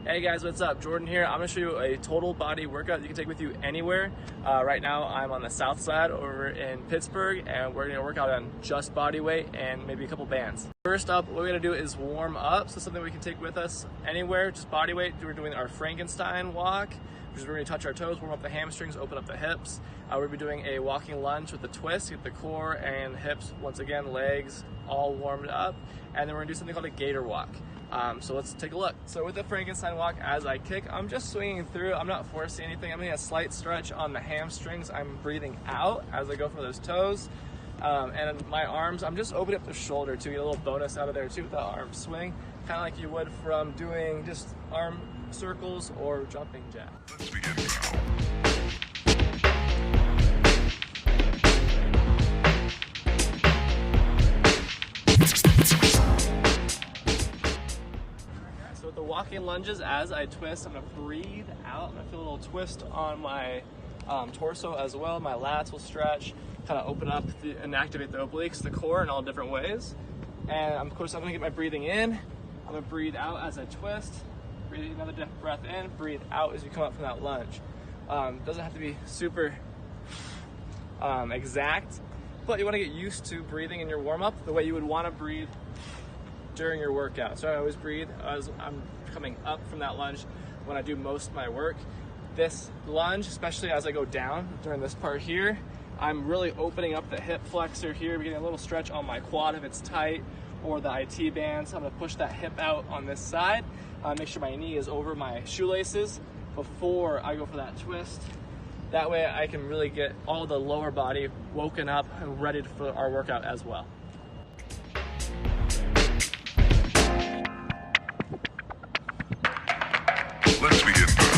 Hey guys, what's up? Jordan here. I'm gonna show you a total body workout you can take with you anywhere. Right now I'm on the south side over in Pittsburgh, and we're gonna work out on just body weight and maybe a couple bands. First up, what we're gonna do is warm up, so something we can take with us anywhere, just body weight. We're doing our Frankenstein walk, which is we're gonna touch our toes, warm up the hamstrings, open up the hips. We're gonna be doing a walking lunge with a twist, get the core and hips, once again, legs all warmed up. And then we're gonna do something called a Gator walk. So let's take a look. So with the Frankenstein walk, as I kick, I'm just swinging through. I'm not forcing anything. I'm getting a slight stretch on the hamstrings. I'm breathing out as I go for those toes. And my arms, I'm just opening up the shoulder to get a little bonus out of there too with the arm swing, kind of like you would from doing just arm circles or jumping jack. Let's begin now. So with the walking lunges, as I twist, I'm gonna breathe out. I'm gonna feel a little twist on my torso as well. My lats will stretch, kind of open up and activate the obliques, the core in all different ways. And of course, I'm gonna get my breathing in. I'm gonna breathe out as I twist. Breathe another deep breath in, breathe out as you come up from that lunge. Doesn't have to be super exact, but you wanna get used to breathing in your warm-up the way you would wanna breathe during your workout. So I always breathe as I'm coming up from that lunge when I do most of my work. This lunge, especially as I go down during this part here, I'm really opening up the hip flexor here, getting a little stretch on my quad if it's tight, or the IT band. So I'm gonna push that hip out on this side, make sure my knee is over my shoelaces before I go for that twist. That way I can really get all the lower body woken up and ready for our workout as well. Let's begin now.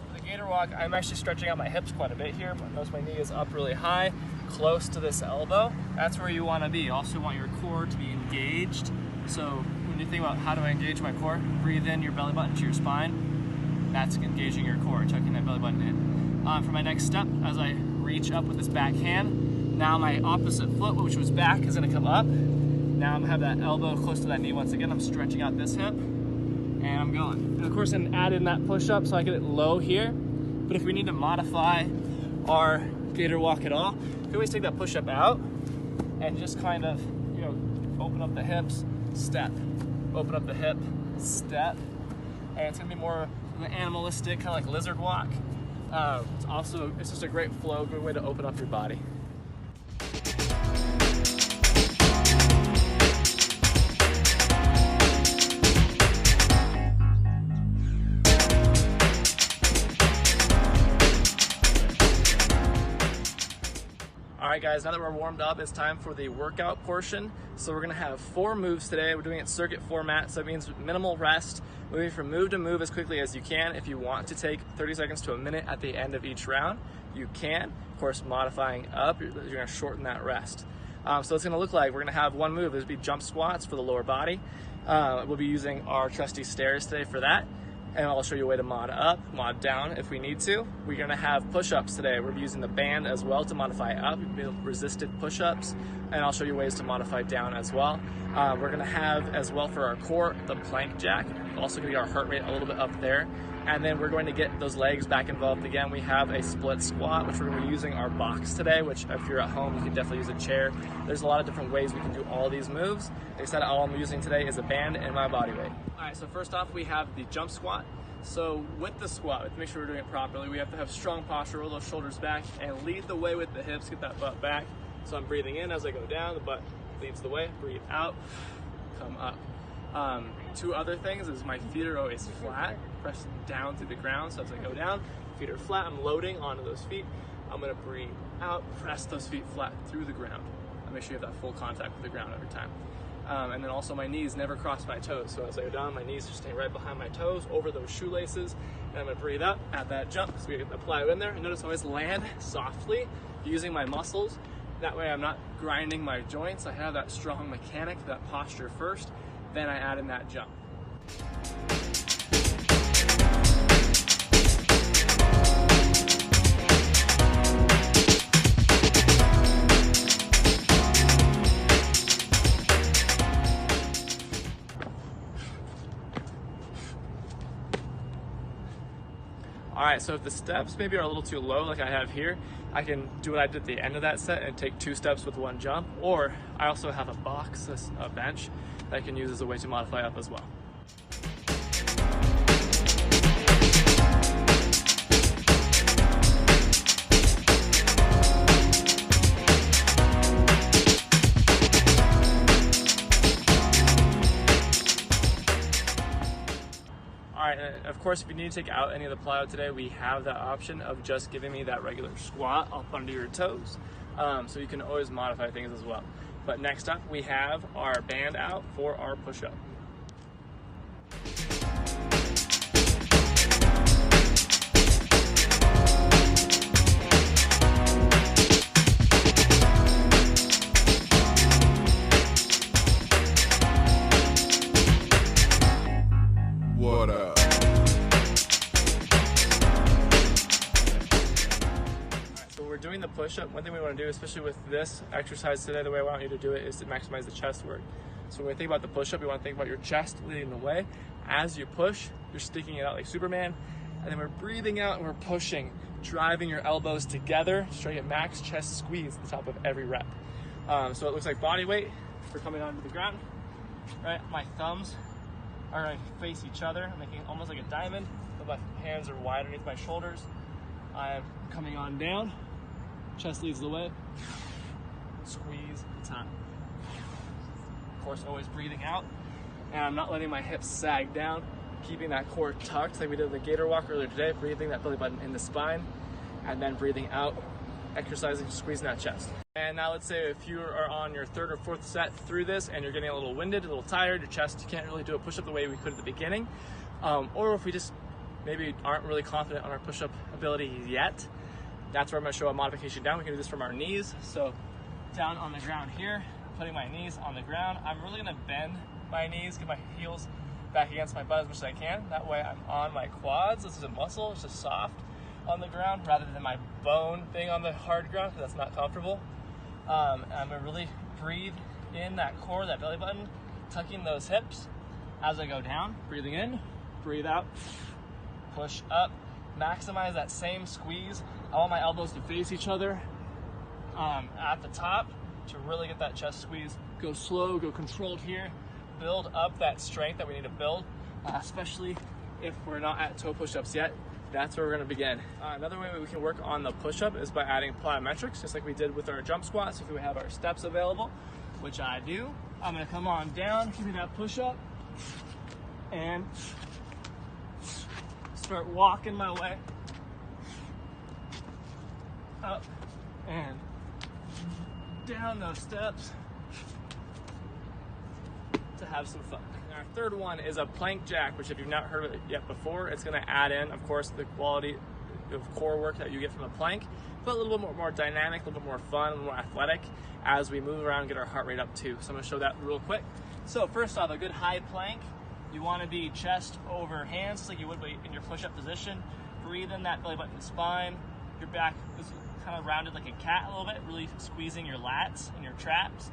For the Gator walk, I'm actually stretching out my hips quite a bit here. Notice my knee is up really high, close to this elbow. That's where you want to be. You also want your core to be engaged. So when you think about how do I engage my core, breathe in your belly button to your spine. That's engaging your core, tucking that belly button in. For my next step, as I reach up with this back hand, now my opposite foot, which was back, is going to come up. Now I'm gonna have that elbow close to that knee once again. I'm stretching out this hip, and I'm going. And of course, I'm adding that push-up so I get it low here. But if we need to modify our Gator walk at all, you can always take that push-up out and just kind of, open up the hips, step. Open up the hip, step. And it's gonna be more of an animalistic, kind of like lizard walk. It's just a great flow, good way to open up your body. All right guys, now that we're warmed up, it's time for the workout portion. So we're gonna have 4 moves today. We're doing it circuit format, so it means minimal rest, moving from move to move as quickly as you can. If you want to take 30 seconds to a minute at the end of each round, you can. Of course, modifying up, you're gonna shorten that rest. So it's gonna look like we're gonna have 1 move. There's be jump squats for the lower body. We'll be using our trusty stairs today for that. And I'll show you a way to mod up, mod down if we need to. We're gonna have push-ups today. We're using the band as well to modify up, resisted push-ups, and I'll show you ways to modify down as well. We're gonna have as well for our core, the plank jack, also gonna get our heart rate a little bit up there. And then we're going to get those legs back involved again. We have a split squat, which we're gonna be using our box today, which if you're at home, you can definitely use a chair. There's a lot of different ways we can do all these moves. Like I said, all I'm using today is a band and my body weight. All right, so first off, we have the jump squat. So with the squat, to make sure we're doing it properly, we have to have strong posture, roll those shoulders back, and lead the way with the hips, get that butt back. So I'm breathing in as I go down, the butt leads the way, breathe out, come up. 2 other things is my feet are always flat, pressing down to the ground. So as I go down, feet are flat, I'm loading onto those feet. I'm gonna breathe out, press those feet flat through the ground. And make sure you have that full contact with the ground every time. And then also my knees never cross my toes. So as I go down, my knees are staying right behind my toes, over those shoelaces. And I'm gonna breathe up, add that jump. So we get the plyo in there. And notice I always land softly, using my muscles. That way I'm not grinding my joints. I have that strong mechanic, that posture first, then I add in that jump. All right, so if the steps maybe are a little too low like I have here, I can do what I did at the end of that set and take 2 steps with 1 jump, or I also have a box, a bench, that I can use as a way to modify up as well. All right, of course, if you need to take out any of the plyo today, we have that option of just giving me that regular squat up under your toes. So you can always modify things as well. But next up, we have our band out for our push-up. What up? So we're doing the push-up. One thing we want to do, especially with this exercise today, the way I want you to do it is to maximize the chest work. So when we think about the push-up, you want to think about your chest leading the way. As you push, you're sticking it out like Superman, and then we're breathing out and we're pushing, driving your elbows together, just trying to get max chest squeeze at the top of every rep. So it looks like body weight. We're coming onto the ground, right? My thumbs are going to face each other. I'm making almost like a diamond, but my hands are wide underneath my shoulders. I'm coming on down, chest leads the way, squeeze the top. Of course, always breathing out, and I'm not letting my hips sag down, keeping that core tucked like we did in the Gator walk earlier today, breathing that belly button in the spine, and then breathing out, exercising, squeezing that chest. And now let's say if you are on your 3rd or 4th set through this and you're getting a little winded, a little tired, your chest, you can't really do a push-up the way we could at the beginning, or if we just maybe aren't really confident on our push-up ability yet, that's where I'm going to show a modification down. We can do this from our knees. So down on the ground here, putting my knees on the ground, I'm really going to bend my knees, get my heels back against my butt as much as I can. That way I'm on my quads. This is a muscle, it's just soft on the ground rather than my bone being on the hard ground, because that's not comfortable. I'm going to really breathe in that core, that belly button, tucking those hips as I go down, breathing in, breathe out, push up, maximize that same squeeze. I want my elbows to face each other at the top to really get that chest squeeze. Go slow, go controlled here, build up that strength that we need to build, especially if we're not at toe push-ups yet. That's where we're going to begin. Another way we can work on the push-up is by adding plyometrics, just like we did with our jump squats. If we have our steps available, which I do, I'm going to come on down, give me that push-up, and start walking my way up and down those steps to have some fun. And our third one is a plank jack, which if you've not heard of it yet before, it's going to add in, of course, the quality of core work that you get from a plank, but a little bit more dynamic, a little bit more fun, a little more athletic as we move around and get our heart rate up too. So I'm going to show that real quick. So first off, a good high plank. You want to be chest over hands, just like you would be in your push-up position. Breathe in that belly button and spine. Your back is kind of rounded like a cat a little bit, really squeezing your lats and your traps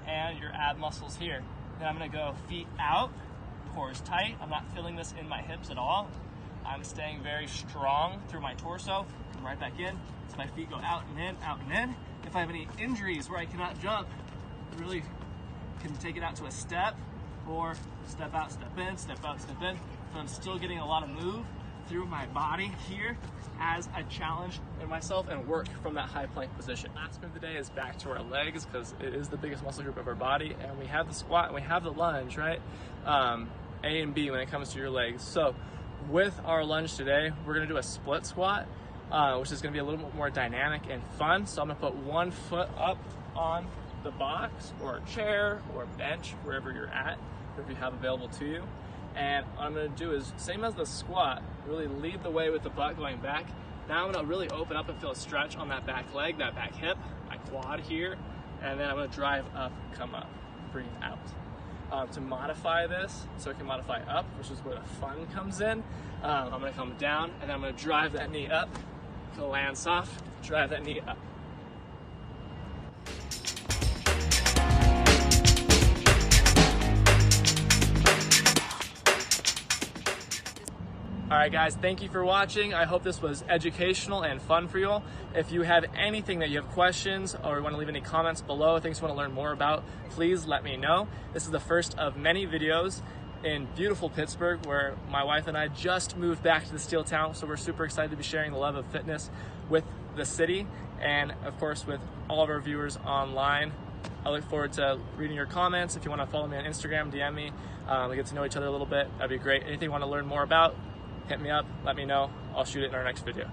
and your ab muscles here. Then I'm going to go feet out, core tight. I'm not feeling this in my hips at all. I'm staying very strong through my torso. Come right back in. So my feet go out and in, out and in. If I have any injuries where I cannot jump, really can take it out to a step, or step out, step in, step out, step in. But I'm still getting a lot of move through my body here as I challenge myself and work from that high plank position. Last move of the day is back to our legs, because it is the biggest muscle group of our body, and we have the squat and we have the lunge, right? A and B when it comes to your legs. So with our lunge today, we're gonna do a split squat, which is gonna be a little bit more dynamic and fun. So I'm gonna put one foot up on the box or a chair or a bench, wherever you're at, whatever you have available to you. And what I'm going to do is, same as the squat, really lead the way with the butt going back. Now I'm going to really open up and feel a stretch on that back leg, that back hip, my quad here, and then I'm going to drive up, come up, breathe out. To modify this, so I can modify up, which is where the fun comes in, I'm going to come down and I'm going to drive that knee up, land soft, drive that knee up. All right, guys, thank you for watching. I hope this was educational and fun for you all. If you have anything that you have questions or want to leave any comments below, things you want to learn more about, please let me know. This is the first of many videos in beautiful Pittsburgh, where my wife and I just moved back to the steel town, so we're super excited to be sharing the love of fitness with the city and of course with all of our viewers online. I look forward to reading your comments. If you want to follow me on Instagram, DM me. We get to know each other a little bit. That'd be great. Anything you want to learn more about, hit me up, let me know. I'll shoot it in our next video.